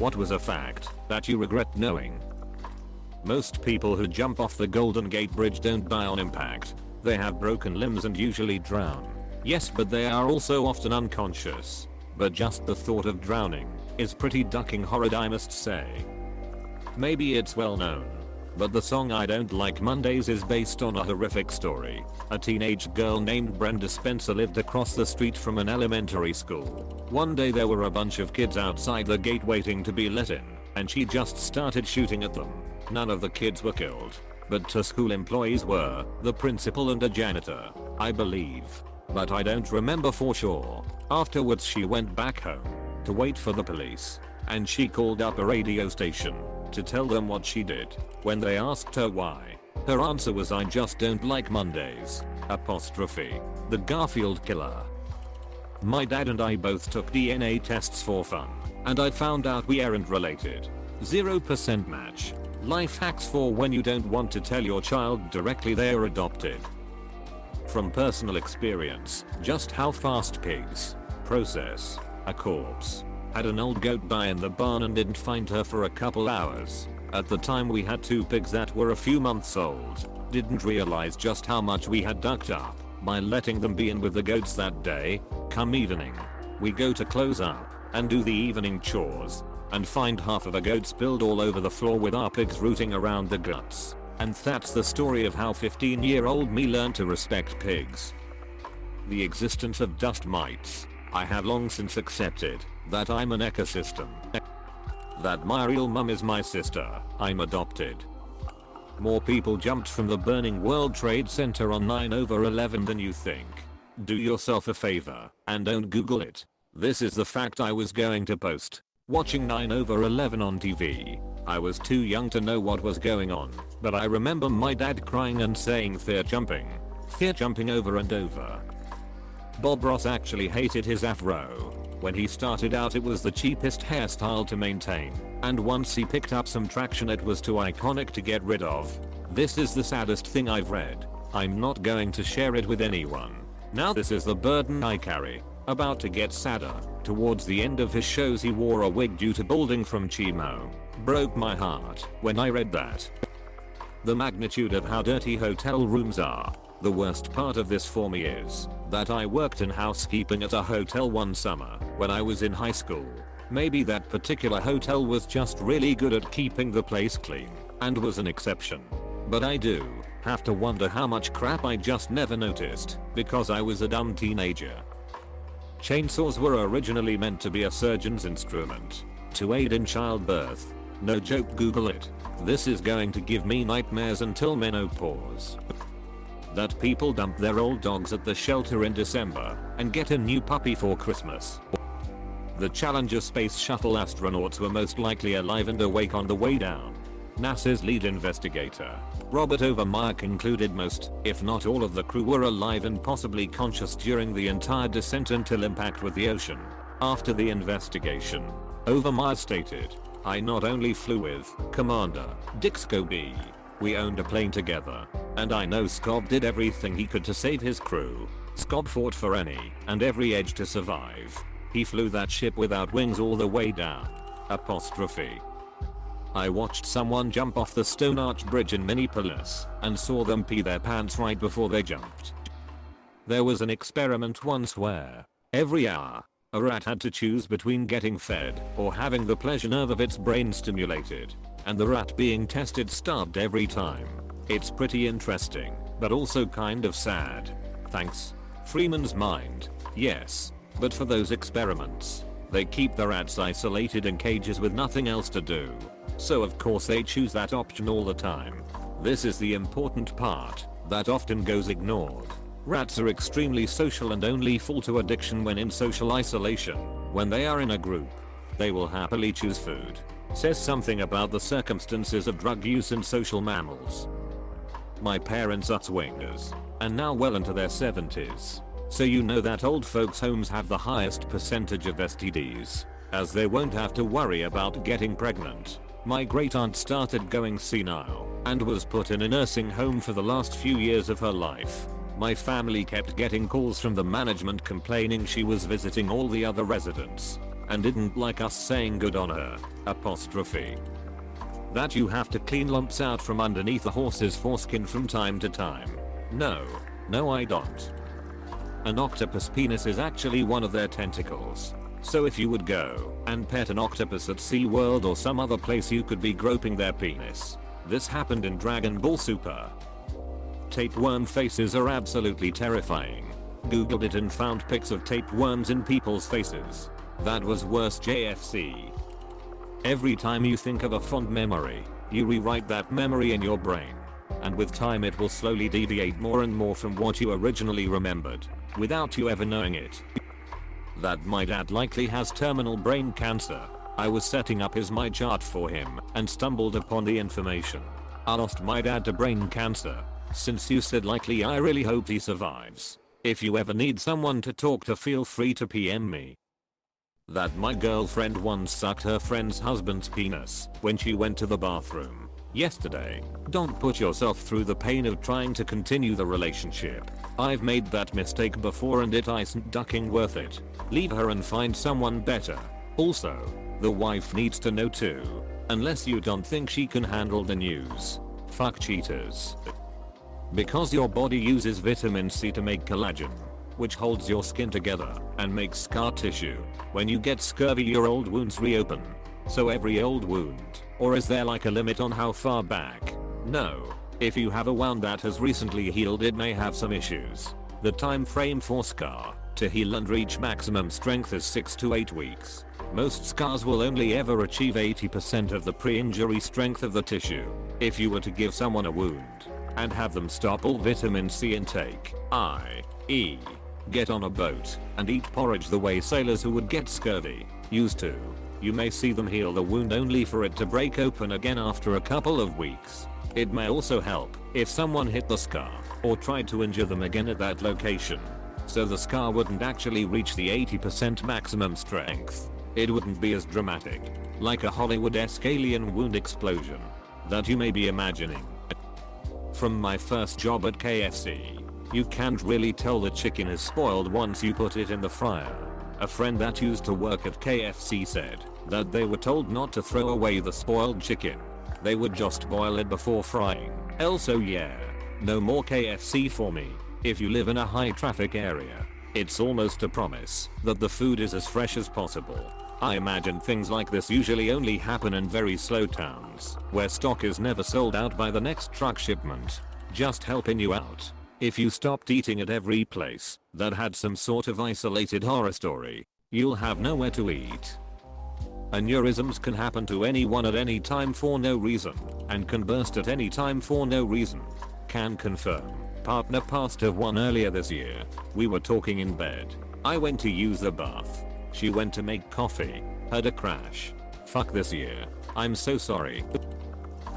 What was a fact that you regret knowing? Most people who jump off the Golden Gate Bridge don't die on impact. They have broken limbs and usually drown. Yes, but they are also often unconscious. But just the thought of drowning is pretty ducking horrid, I must say. Maybe it's well known, but the song I Don't Like Mondays is based on a horrific story. A teenage girl named Brenda Spencer lived across the street from an elementary school. One day there were a bunch of kids outside the gate waiting to be let in, and she just started shooting at them. None of the kids were killed, but 2 school employees were, the principal and a janitor, I believe. But I don't remember for sure. Afterwards she went back home to wait for the police, and she called up a radio station to tell them what she did. When they asked her why, her answer was, "I just don't like Mondays." The Garfield killer. My dad and I both took DNA tests for fun, and I found out we aren't related. 0% match. Life hacks for when you don't want to tell your child directly they are adopted. From personal experience, just how fast pigs process a corpse. Had an old goat die in the barn and didn't find her for a couple hours. At the time we had 2 pigs that were a few months old. Didn't realize just how much we had ducked up by letting them be in with the goats that day. Come evening, we go to close up and do the evening chores and find half of a goat spilled all over the floor with our pigs rooting around the guts. And that's the story of how 15-year-old me learned to respect pigs. The existence of dust mites. I have long since accepted that I'm an ecosystem. That my real mum is my sister. I'm adopted. More people jumped from the burning World Trade Center on 9/11 than you think. Do yourself a favor and don't Google it. This is the fact I was going to post. Watching 9/11 on TV, I was too young to know what was going on, but I remember my dad crying and saying fear jumping over and over. Bob Ross actually hated his afro. When he started out it was the cheapest hairstyle to maintain, and once he picked up some traction it was too iconic to get rid of. This is the saddest thing I've read. I'm not going to share it with anyone. Now this is the burden I carry. About to get sadder. Towards the end of his shows he wore a wig due to balding from chemo. Broke my heart when I read that. The magnitude of how dirty hotel rooms are. The worst part of this for me is that I worked in housekeeping at a hotel one summer when I was in high school. Maybe that particular hotel was just really good at keeping the place clean and was an exception. But I do have to wonder how much crap I just never noticed because I was a dumb teenager. Chainsaws were originally meant to be a surgeon's instrument to aid in childbirth. No joke, Google it. This is going to give me nightmares until menopause. That people dump their old dogs at the shelter in December and get a new puppy for Christmas. The Challenger space shuttle astronauts were most likely alive and awake on the way down. NASA's lead investigator, Robert Overmyer, concluded most, if not all of the crew were alive and possibly conscious during the entire descent until impact with the ocean. After the investigation, Overmyer stated, "I not only flew with Commander Dick Scobie, we owned a plane together, and I know Scob did everything he could to save his crew. Scob fought for any and every edge to survive. He flew that ship without wings all the way down." I watched someone jump off the Stone Arch Bridge in Minneapolis and saw them pee their pants right before they jumped. There was an experiment once where, every hour, a rat had to choose between getting fed or having the pleasure nerve of its brain stimulated, and the rat being tested starved every time. It's pretty interesting, but also kind of sad. Thanks. Freeman's mind. Yes, but for those experiments, they keep the rats isolated in cages with nothing else to do. So of course they choose that option all the time. This is the important part that often goes ignored. Rats are extremely social and only fall to addiction when in social isolation. When they are in a group, they will happily choose food. Says something about the circumstances of drug use in social mammals. My parents are swingers, and now well into their 70s. So you know that old folks homes have the highest percentage of STDs, as they won't have to worry about getting pregnant. My great aunt started going senile and was put in a nursing home for the last few years of her life. My family kept getting calls from the management complaining she was visiting all the other residents. and didn't like us saying good on her. Apostrophe. That you have to clean lumps out from underneath the horse's foreskin from time to time. No. No, I don't. An octopus penis is actually one of their tentacles. So if you would go and pet an octopus at SeaWorld or some other place, you could be groping their penis. This happened in Dragon Ball Super. Tapeworm faces are absolutely terrifying. Googled it and found pics of tapeworms in people's faces. That was worse JFC. Every time you think of a fond memory, you rewrite that memory in your brain. And with time it will slowly deviate more and more from what you originally remembered, without you ever knowing it. That my dad likely has terminal brain cancer. I was setting up his My chart for him and stumbled upon the information. I lost my dad to brain cancer. Since you said likely, I really hope he survives. If you ever need someone to talk to, feel free to PM me. That my girlfriend once sucked her friend's husband's penis when she went to the bathroom yesterday. Don't put yourself through the pain of trying to continue the relationship. I've made that mistake before and it isn't ducking worth it. Leave her and find someone better. Also, the wife needs to know too. Unless you don't think she can handle the news. Fuck cheaters. Because your body uses vitamin C to make collagen, which holds your skin together and makes scar tissue. When you get scurvy, your old wounds reopen. So every old wound, or is there like a limit on how far back? No. If you have a wound that has recently healed, it may have some issues. The time frame for scar to heal and reach maximum strength is 6 to 8 weeks. Most scars will only ever achieve 80% of the pre-injury strength of the tissue. If you were to give someone a wound and have them stop all vitamin C intake, i.e. get on a boat and eat porridge the way sailors who would get scurvy used to, you may see them heal the wound only for it to break open again after a couple of weeks. It may also help if someone hit the scar or tried to injure them again at that location, so the scar wouldn't actually reach the 80% maximum strength. It wouldn't be as dramatic, like a Hollywood-esque alien wound explosion that you may be imagining. From my first job at KFC, you can't really tell the chicken is spoiled once you put it in the fryer. A friend that used to work at KFC said that they were told not to throw away the spoiled chicken. They would just boil it before frying. Also, yeah, no more KFC for me. If you live in a high traffic area, it's almost a promise that the food is as fresh as possible. I imagine things like this usually only happen in very slow towns, where stock is never sold out by the next truck shipment. Just helping you out. If you stopped eating at every place that had some sort of isolated horror story, you'll have nowhere to eat. Aneurysms can happen to anyone at any time for no reason, and can burst at any time for no reason. Can confirm. Partner passed of one earlier this year. We were talking in bed. I went to use the bath. She went to make coffee. Had a crash. Fuck this year. I'm so sorry.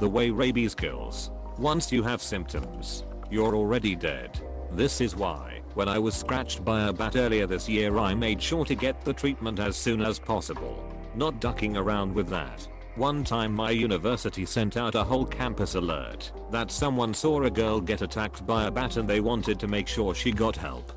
The way rabies kills. Once you have symptoms, you're already dead. This is why, when I was scratched by a bat earlier this year, I made sure to get the treatment as soon as possible. Not ducking around with that. One time my university sent out a whole campus alert that someone saw a girl get attacked by a bat and they wanted to make sure she got help.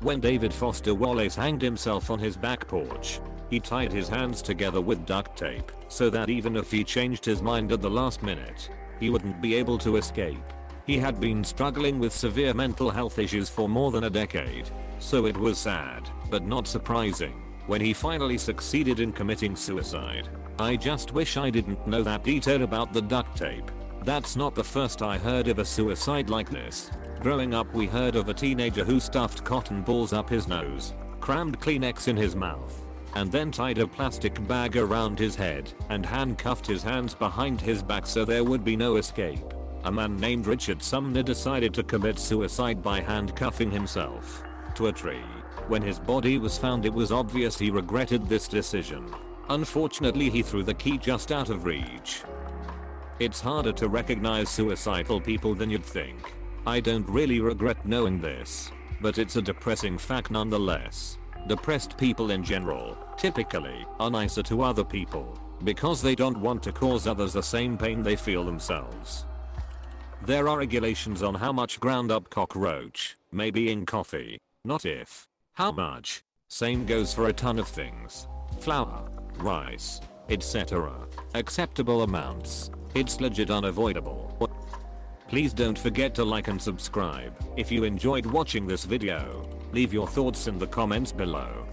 When David Foster Wallace hanged himself on his back porch, he tied his hands together with duct tape so that even if he changed his mind at the last minute, he wouldn't be able to escape. He had been struggling with severe mental health issues for more than a decade, so it was sad, but not surprising, when he finally succeeded in committing suicide. I just wish I didn't know that detail about the duct tape. That's not the first I heard of a suicide like this. Growing up, we heard of a teenager who stuffed cotton balls up his nose, crammed Kleenex in his mouth, and then tied a plastic bag around his head and handcuffed his hands behind his back so there would be no escape. A man named Richard Sumner decided to commit suicide by handcuffing himself to a tree. When his body was found, it was obvious he regretted this decision. Unfortunately, he threw the key just out of reach. It's harder to recognize suicidal people than you'd think. I don't really regret knowing this, but it's a depressing fact nonetheless. Depressed people in general, typically, are nicer to other people, because they don't want to cause others the same pain they feel themselves. There are regulations on how much ground up cockroach may be in coffee, not if. How much? Same goes for a ton of things. flour, rice, etc. Acceptable amounts. It's legit unavoidable. Please don't forget to like and subscribe. If you enjoyed watching this video, leave your thoughts in the comments below.